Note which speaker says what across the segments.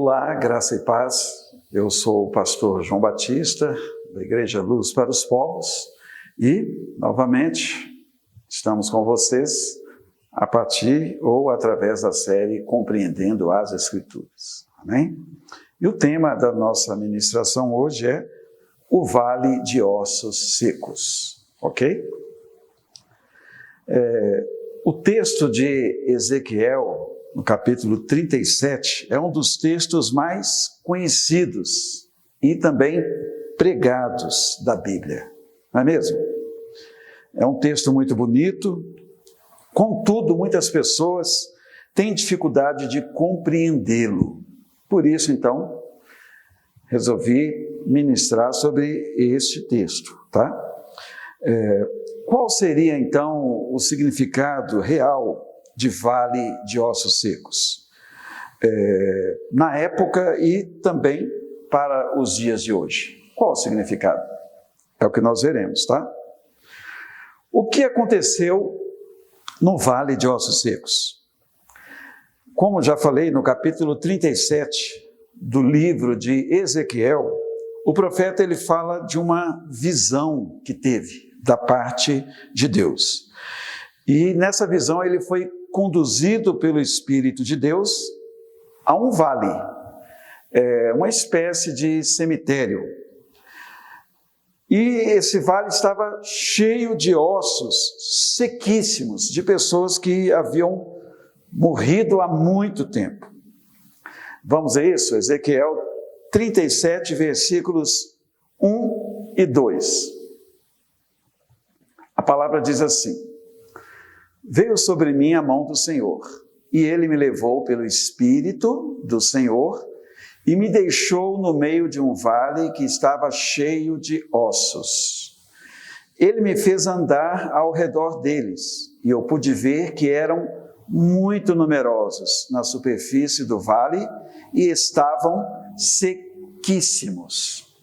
Speaker 1: Olá, graça e paz. Eu sou o pastor João Batista, da Igreja Luz para os Povos, e, novamente, estamos com vocês a partir ou através da série Compreendendo as Escrituras. Amém? E o tema da nossa ministração hoje é o Vale de Ossos Secos, ok? O texto de Ezequiel, no capítulo 37, é um dos textos mais conhecidos e também pregados da Bíblia, não é mesmo? É um texto muito bonito, contudo, muitas pessoas têm dificuldade de compreendê-lo. Por isso, então, resolvi ministrar sobre este texto, tá? Qual seria, então, o significado real de Vale de Ossos Secos? Na época e também para os dias de hoje. Qual o significado? É o que nós veremos, tá? O que aconteceu no Vale de Ossos Secos? Como já falei no capítulo 37 do livro de Ezequiel, o profeta ele fala de uma visão que teve da parte de Deus. E nessa visão ele foi conduzido pelo Espírito de Deus a um vale, uma espécie de cemitério. E esse vale estava cheio de ossos sequíssimos, de pessoas que haviam morrido há muito tempo. Vamos a isso? Ezequiel 37, versículos 1 e 2. A palavra diz assim: Veio sobre mim a mão do Senhor, e ele me levou pelo Espírito do Senhor e me deixou no meio de um vale que estava cheio de ossos. Ele me fez andar ao redor deles, e eu pude ver que eram muito numerosos na superfície do vale e estavam sequíssimos.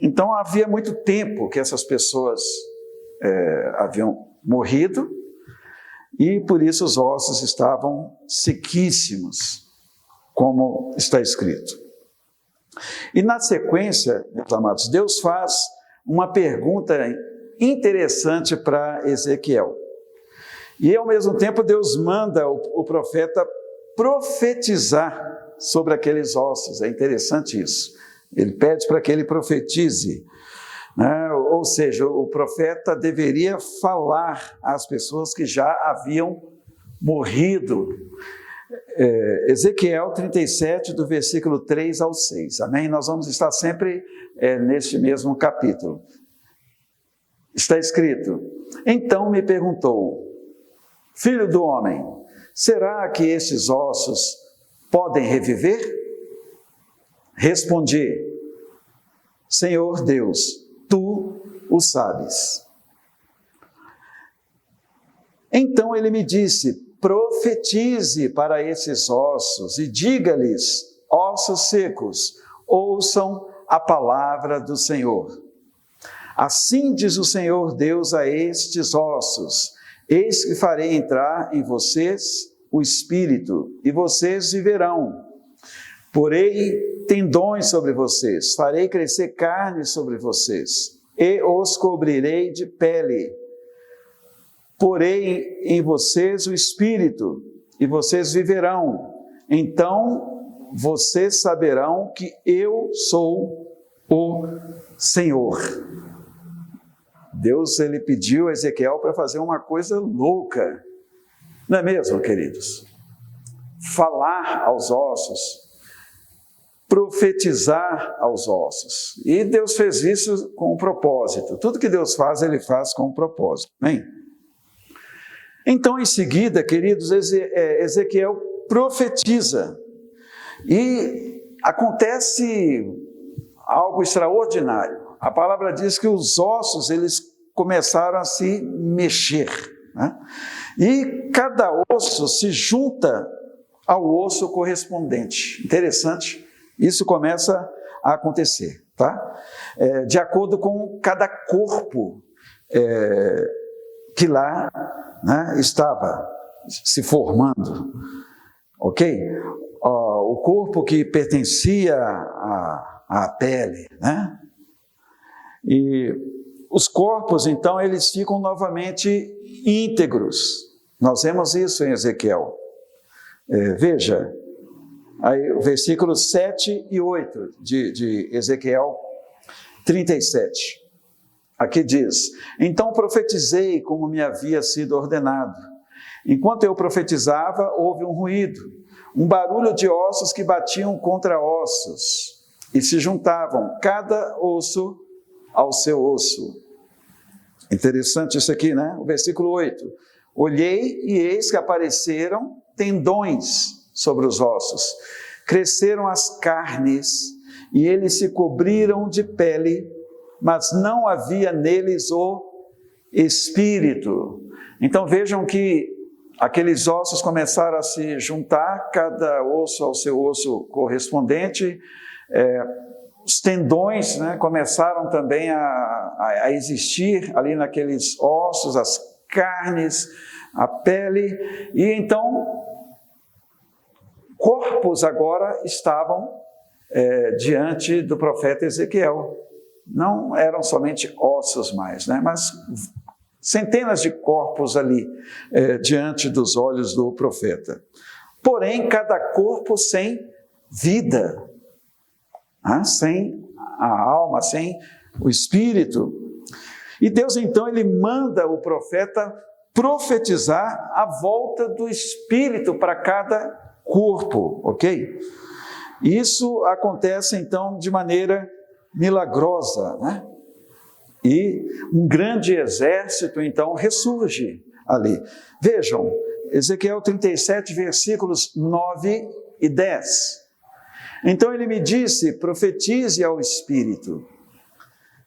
Speaker 1: Então havia muito tempo que essas pessoas haviam morrido, e por isso os ossos estavam sequíssimos, como está escrito. E na sequência, meus amados, Deus faz uma pergunta interessante para Ezequiel. E ao mesmo tempo Deus manda o profeta profetizar sobre aqueles ossos. É interessante isso. Ele pede para que ele profetize. Ou seja, o profeta deveria falar às pessoas que já haviam morrido. Ezequiel 37, do versículo 3 ao 6, amém? Nós vamos estar sempre neste mesmo capítulo. Está escrito: Então me perguntou, filho do homem, será que estes ossos podem reviver? Respondi, Senhor Deus, tu o sabes. Então ele me disse, profetize para esses ossos e diga-lhes, ossos secos, ouçam a palavra do Senhor. Assim diz o Senhor Deus a estes ossos, eis que farei entrar em vocês o Espírito, e vocês viverão. Porei tendões sobre vocês, farei crescer carne sobre vocês, e os cobrirei de pele. Porei em vocês o Espírito, e vocês viverão. Então vocês saberão que eu sou o Senhor. Deus ele pediu a Ezequiel para fazer uma coisa louca, não é mesmo, queridos? Falar aos ossos, profetizar aos ossos. E Deus fez isso com um propósito. Tudo que Deus faz, ele faz com um propósito. Amém? Então, em seguida, queridos, Ezequiel profetiza. E acontece algo extraordinário. A palavra diz que os ossos, eles começaram a se mexer, né? E cada osso se junta ao osso correspondente. Interessante. Isso começa a acontecer, tá? De acordo com cada corpo que lá, né, estava se formando, ok? o corpo que pertencia à pele, né? E os corpos, então, eles ficam novamente íntegros. Nós vemos isso em Ezequiel. Veja, aí, versículos 7 e 8 de Ezequiel 37. Aqui diz: então profetizei como me havia sido ordenado. Enquanto eu profetizava, houve um ruído, um barulho de ossos que batiam contra ossos e se juntavam, cada osso ao seu osso. Interessante isso aqui, né? O versículo 8. Olhei e eis que apareceram tendões sobre os ossos. Cresceram as carnes e eles se cobriram de pele, mas não havia neles o espírito. Então vejam que aqueles ossos começaram a se juntar, cada osso ao seu osso correspondente. Os tendões, né, começaram também a existir ali naqueles ossos, as carnes, a pele, e então corpos agora estavam diante do profeta Ezequiel. Não eram somente ossos mais, né, mas centenas de corpos ali diante dos olhos do profeta. Porém, cada corpo sem vida, sem a alma, sem o espírito. E Deus então ele manda o profeta profetizar a volta do espírito para cada corpo, ok? Isso acontece então de maneira milagrosa, né? E um grande exército então ressurge ali. Vejam, Ezequiel 37, versículos 9 e 10. Então ele me disse: profetize ao Espírito,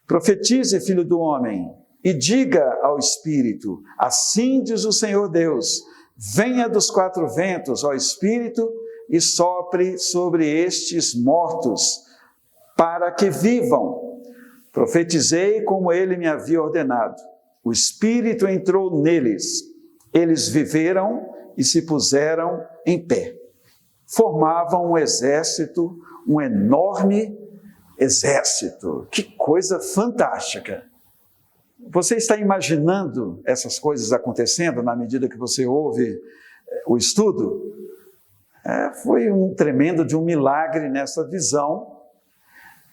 Speaker 1: profetize, filho do homem, e diga ao Espírito: assim diz o Senhor Deus, venha dos quatro ventos, ó Espírito, e sopre sobre estes mortos, para que vivam. Profetizei como ele me havia ordenado. O Espírito entrou neles, eles viveram e se puseram em pé. Formavam um exército, um enorme exército. Que coisa fantástica! Você está imaginando essas coisas acontecendo na medida que você ouve o estudo? Foi um tremendo de um milagre nessa visão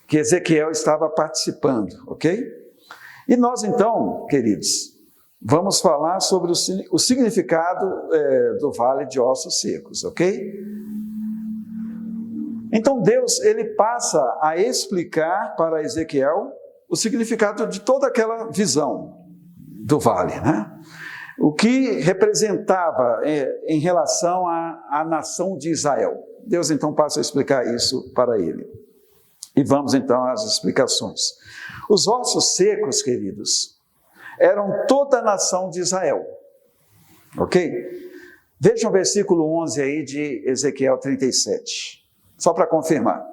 Speaker 1: que Ezequiel estava participando, ok? E nós então, queridos, vamos falar sobre o significado do vale de ossos secos, ok? Então Deus, ele passa a explicar para Ezequiel o significado de toda aquela visão do vale, né? O que representava em relação à nação de Israel. Deus então passa a explicar isso para ele. E vamos então às explicações. Os ossos secos, queridos, eram toda a nação de Israel, ok? Vejam o versículo 11 aí de Ezequiel 37. Só para confirmar.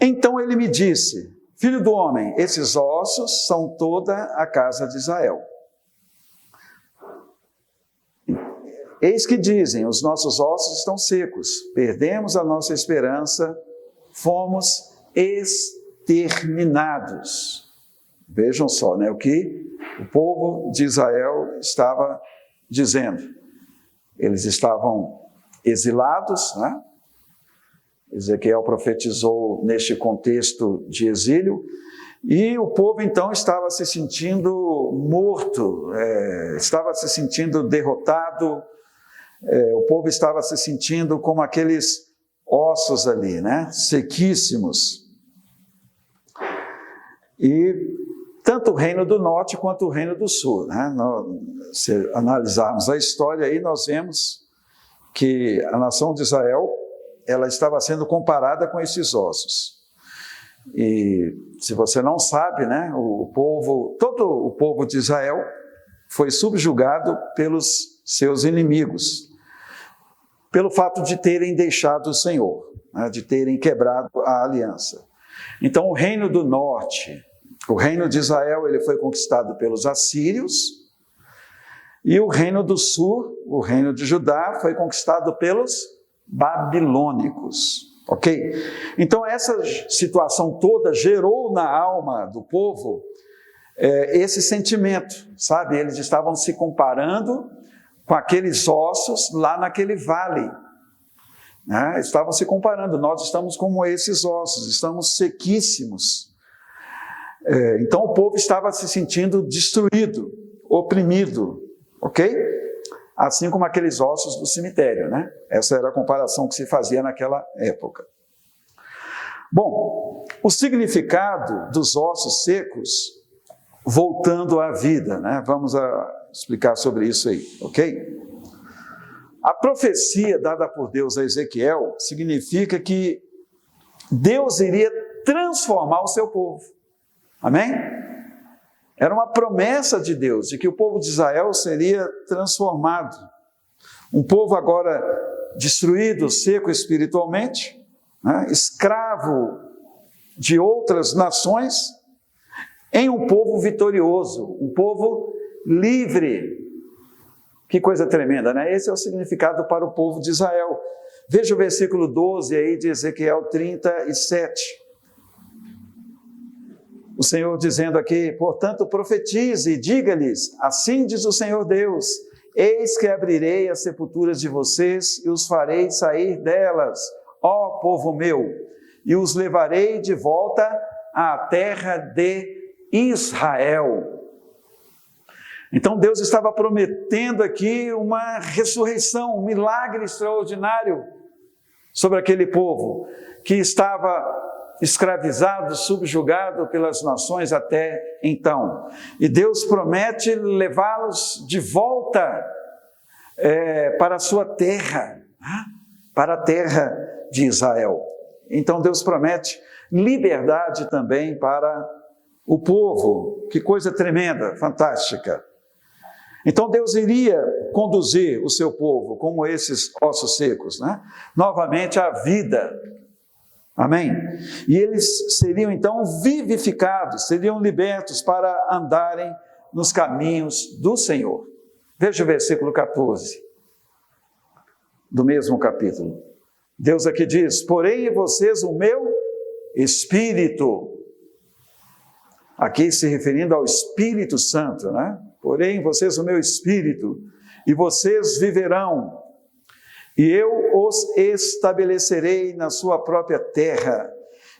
Speaker 1: Então ele me disse: filho do homem, esses ossos são toda a casa de Israel. Eis que dizem: os nossos ossos estão secos, perdemos a nossa esperança, fomos exterminados. Vejam só, né, o que o povo de Israel estava dizendo. Eles estavam exilados, né? Ezequiel profetizou neste contexto de exílio, e o povo então estava se sentindo morto, estava se sentindo derrotado, o povo estava se sentindo como aqueles ossos ali, né? Sequíssimos. E tanto o reino do norte quanto o reino do sul, né? Se analisarmos a história aí, nós vemos que a nação de Israel, ela estava sendo comparada com esses ossos. E se você não sabe, né, todo o povo de Israel foi subjugado pelos seus inimigos, pelo fato de terem deixado o Senhor, né, de terem quebrado a aliança. Então o reino do norte, o reino de Israel, ele foi conquistado pelos assírios, e o reino do sul, o reino de Judá, foi conquistado pelos babilônicos. Ok? Então essa situação toda gerou na alma do povo esse sentimento, sabe? Eles estavam se comparando com aqueles ossos lá naquele vale, né? Estavam se comparando, nós estamos como esses ossos, estamos sequíssimos. Então o povo estava se sentindo destruído, oprimido, ok? Assim como aqueles ossos do cemitério, né? Essa era a comparação que se fazia naquela época. Bom, o significado dos ossos secos voltando à vida, né? Vamos explicar sobre isso aí, ok? A profecia dada por Deus a Ezequiel significa que Deus iria transformar o seu povo. Amém? Era uma promessa de Deus, de que o povo de Israel seria transformado. Um povo agora destruído, seco espiritualmente, né, escravo de outras nações, em um povo vitorioso, um povo livre. Que coisa tremenda, né? Esse é o significado para o povo de Israel. Veja o versículo 12 aí de Ezequiel 37. O Senhor dizendo aqui: portanto profetize e diga-lhes, assim diz o Senhor Deus, eis que abrirei as sepulturas de vocês e os farei sair delas, ó povo meu, e os levarei de volta à terra de Israel. Então Deus estava prometendo aqui uma ressurreição, um milagre extraordinário sobre aquele povo que estava escravizado, subjugado pelas nações até então. E Deus promete levá-los de volta para a sua terra, para a terra de Israel. Então Deus promete liberdade também para o povo. Que coisa tremenda, fantástica. Então Deus iria conduzir o seu povo, como esses ossos secos, né? Novamente à vida. Amém? E eles seriam então vivificados, seriam libertos para andarem nos caminhos do Senhor. Veja o versículo 14, do mesmo capítulo. Deus aqui diz: porém em vocês o meu Espírito. Aqui se referindo ao Espírito Santo, né? Porém em vocês o meu Espírito, e vocês viverão. E eu os estabelecerei na sua própria terra,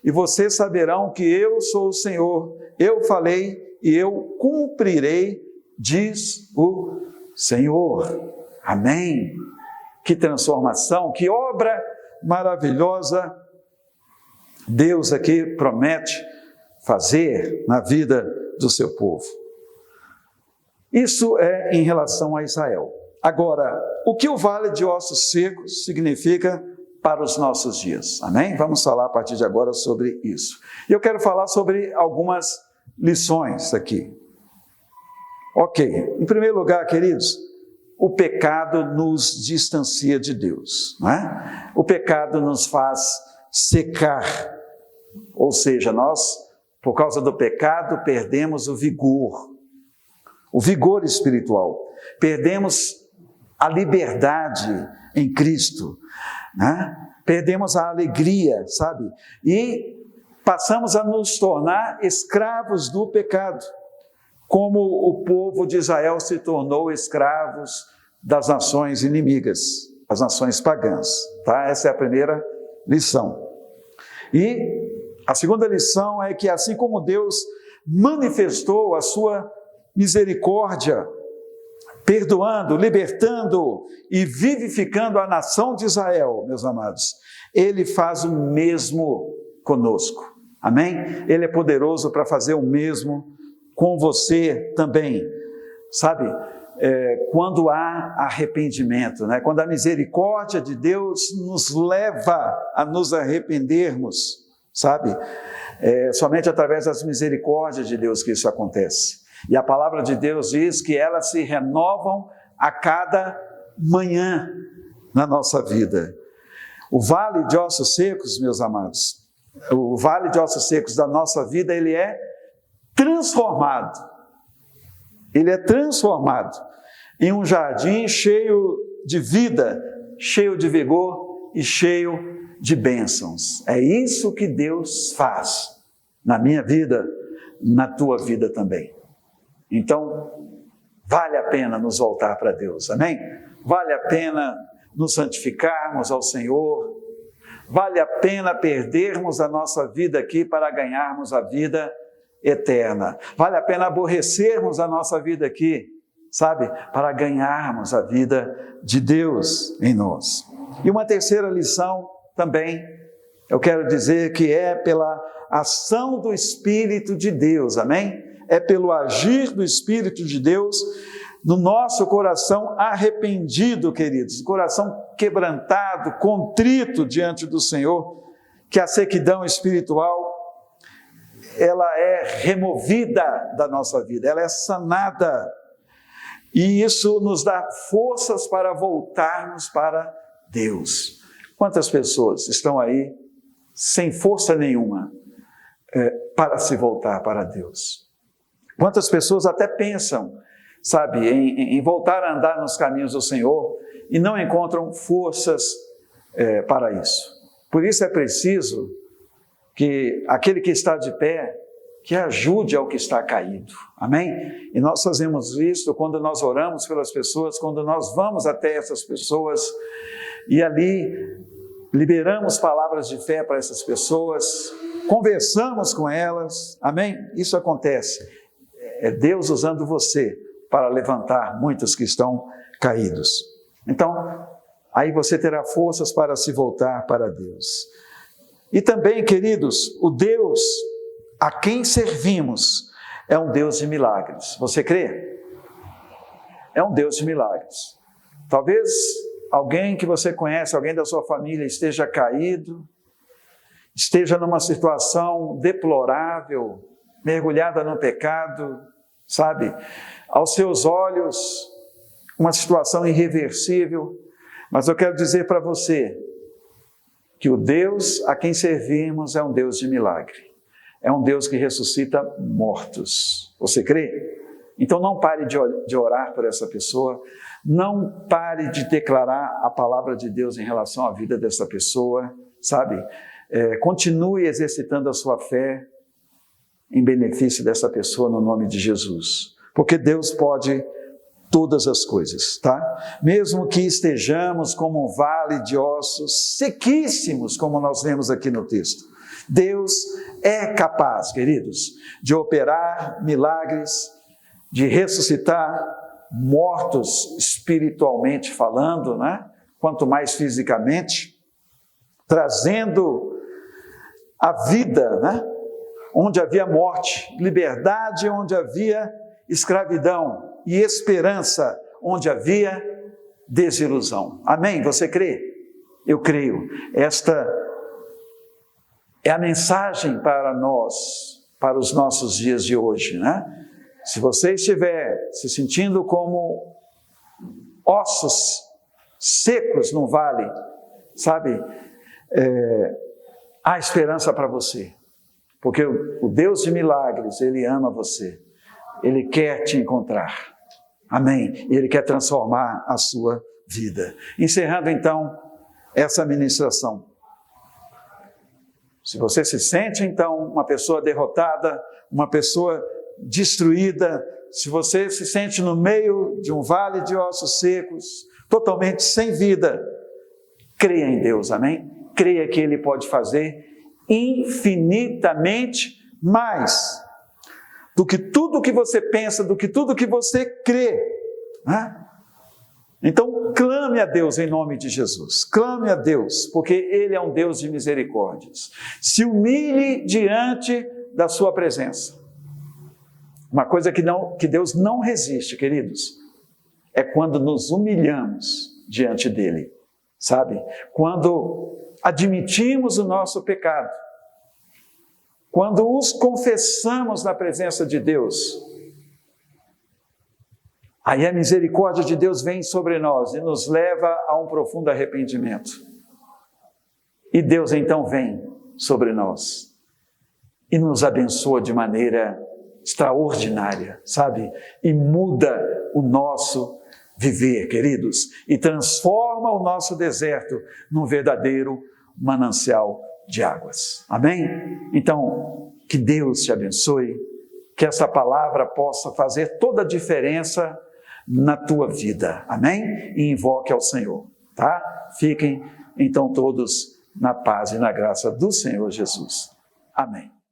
Speaker 1: e vocês saberão que eu sou o Senhor. Eu falei e eu cumprirei, diz o Senhor. Amém? Que transformação, que obra maravilhosa Deus aqui promete fazer na vida do seu povo. Isso é em relação a Israel. Agora, o que o Vale de Ossos Secos significa para os nossos dias? Amém? Vamos falar a partir de agora sobre isso. E eu quero falar sobre algumas lições aqui. Ok, em primeiro lugar, queridos, o pecado nos distancia de Deus, não é? O pecado nos faz secar, ou seja, nós, por causa do pecado, perdemos o vigor espiritual, perdemos a liberdade em Cristo, né? Perdemos a alegria, sabe? E passamos a nos tornar escravos do pecado, como o povo de Israel se tornou escravos das nações inimigas, as nações pagãs, tá? Essa é a primeira lição. E a segunda lição é que assim como Deus manifestou a sua misericórdia, perdoando, libertando e vivificando a nação de Israel, meus amados, Ele faz o mesmo conosco, amém? Ele é poderoso para fazer o mesmo com você também, sabe? Quando há arrependimento, né? Quando a misericórdia de Deus nos leva a nos arrependermos, sabe? Somente através das misericórdias de Deus que isso acontece. E a palavra de Deus diz que elas se renovam a cada manhã na nossa vida. O vale de ossos secos, meus amados, o vale de ossos secos da nossa vida, ele é transformado. Ele é transformado em um jardim cheio de vida, cheio de vigor, e cheio de bênçãos. É isso que Deus faz na minha vida, na tua vida também. Então, vale a pena nos voltar para Deus, amém? Vale a pena nos santificarmos ao Senhor, vale a pena perdermos a nossa vida aqui para ganharmos a vida eterna. Vale a pena aborrecermos a nossa vida aqui, sabe? Para ganharmos a vida de Deus em nós. E uma terceira lição também, eu quero dizer que é pela ação do Espírito de Deus, amém? É pelo agir do Espírito de Deus no nosso coração arrependido, queridos, coração quebrantado, contrito diante do Senhor, que a sequidão espiritual, ela é removida da nossa vida, ela é sanada, e isso nos dá forças para voltarmos para Deus. Quantas pessoas estão aí sem força nenhuma para se voltar para Deus? Quantas pessoas até pensam, sabe, em voltar a andar nos caminhos do Senhor e não encontram forças para isso. Por isso é preciso que aquele que está de pé, que ajude ao que está caído, amém? E nós fazemos isso quando nós oramos pelas pessoas, quando nós vamos até essas pessoas e ali liberamos palavras de fé para essas pessoas, conversamos com elas, amém? Isso acontece, é Deus usando você para levantar muitos que estão caídos. Então, aí você terá forças para se voltar para Deus. E também, queridos, o Deus a quem servimos é um Deus de milagres. Você crê? É um Deus de milagres. Talvez alguém que você conhece, alguém da sua família esteja caído, esteja numa situação deplorável, mergulhada no pecado, sabe? Aos seus olhos, uma situação irreversível. Mas eu quero dizer para você que o Deus a quem servimos é um Deus de milagre. É um Deus que ressuscita mortos. Você crê? Então não pare de orar por essa pessoa, não pare de declarar a palavra de Deus em relação à vida dessa pessoa, sabe? Continue exercitando a sua fé em benefício dessa pessoa no nome de Jesus. Porque Deus pode todas as coisas, tá? Mesmo que estejamos como um vale de ossos sequíssimos, como nós vemos aqui no texto, Deus é capaz, queridos, de operar milagres, de ressuscitar mortos espiritualmente falando, né? Quanto mais fisicamente, trazendo a vida, né? Onde havia morte, liberdade onde havia escravidão e esperança onde havia desilusão. Amém? Você crê? Eu creio. Esta é a mensagem para nós, para os nossos dias de hoje, né? Se você estiver se sentindo como ossos secos no vale, sabe? Há esperança para você. Porque o Deus de milagres, Ele ama você. Ele quer te encontrar. Amém? E Ele quer transformar a sua vida. Encerrando então essa ministração. Se você se sente então uma pessoa derrotada, uma pessoa destruída, se você se sente no meio de um vale de ossos secos, totalmente sem vida, creia em Deus, amém? Creia que Ele pode fazer infinitamente mais do que tudo que você pensa, do que tudo que você crê, né? Então clame a Deus em nome de Jesus, clame a Deus, porque Ele é um Deus de misericórdias. Se humilhe diante da sua presença. Uma coisa que Deus não resiste, queridos, é quando nos humilhamos diante dEle, sabe? Quando admitimos o nosso pecado, quando os confessamos na presença de Deus, aí a misericórdia de Deus vem sobre nós e nos leva a um profundo arrependimento. E Deus então vem sobre nós e nos abençoa de maneira extraordinária, sabe? E muda o nosso viver, queridos, e transforma o nosso deserto num verdadeiro manancial de águas. Amém? Então, que Deus te abençoe, que essa palavra possa fazer toda a diferença na tua vida. Amém? E invoque ao Senhor, tá? Fiquem então todos na paz e na graça do Senhor Jesus. Amém.